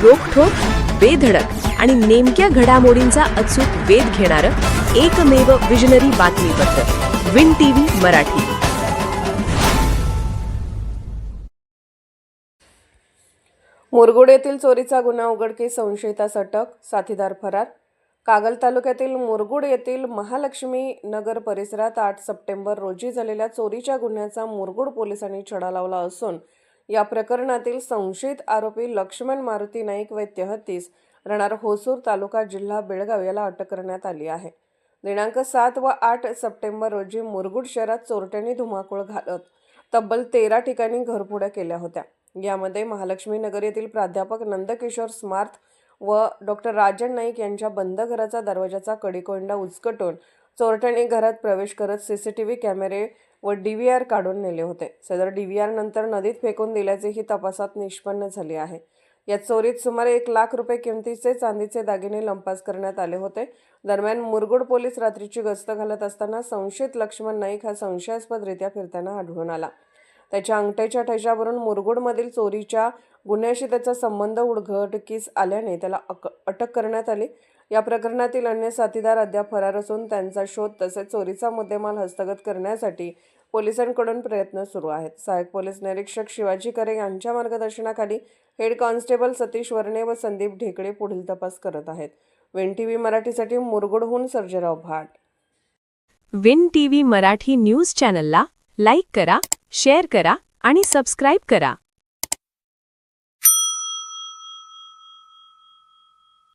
रोखठोक, बेधडक आणि नेमक्या घडामोडींचा अचूक वेध घेणारं एकमेव विजनरी बातमीपत्र विन टीव्ही मराठी. मुरगुड येथील चोरीचा गुन्हा उघडकीस, संशयितास अटक, साथीदार फरार. कागल तालुक्यातील मुरगुड येथील महालक्ष्मी नगर परिसरात 8 सप्टेंबर रोजी झालेल्या चोरीच्या गुन्ह्याचा मुरगुड पोलिसांनी छडा लावला असून या प्रकरणातील संशयित आरोपी लक्ष्मण मारुती नाईक वय 33 राहणार होसूर तालुका जिल्हा बेळगाव याला अटक करण्यात आली आहे. दिनांक 7 व 8 सप्टेंबर रोजी मुरगुड शहरात चोरट्यांनी धुमाकूळ घालत तब्बल 13 ठिकाणी घरफोड्या केल्या होत्या. यामध्ये महालक्ष्मी नगर येथील प्राध्यापक नंदकिशोर स्मार्थ व डॉक्टर राजन नाईक यांच्या बंद घराचा दरवाजाचा कडिकोंडा उचकटून चोरट्यांनी घरात प्रवेश करत सीसीटीव्ही कॅमेरे व DVR काढून नेले होते. सदर DVR नंतर नदीत फेकून दिल्याचेही तपासात निष्पन्न झाले आहे. या चोरीत सुमारे 1 लाख रुपये किमतीचे चांदीचे दागिने लंपास करण्यात आले होते. दरम्यान मुरगुड पोलीस रात्रीची गस्त घालत असताना संशयित लक्ष्मण नाईक हा संशयास्पदरित्या फिरताना आढळून आला. त्याच्या अंगठ्याच्या ठशावरून मुरगुडमधील चोरीच्या गुन्ह्याशी त्याचा संबंध उघडकीस आल्याने त्याला अटक करण्यात आली. या प्रकरणातील अन्य साथीदार अद्याप फरार असून त्यांचा शोध तसेच चोरीचा मुद्देमाल हस्तगत करण्यासाठी पोलिसांकडून प्रयत्न सुरू आहेत. सहाय्यक पोलीस निरीक्षक शिवाजी करे यांच्या मार्गदर्शनाखाली हेड कॉन्स्टेबल सतीश वर्णे व संदीप ढेकळे पुढील तपास करत आहेत. विन टीव्ही मराठीसाठी मुरगुडहून सर्जेराव भाट. विन टीव्ही मराठी न्यूज चॅनलला लाईक करा, शेअर करा आणि सबस्क्राईब करा.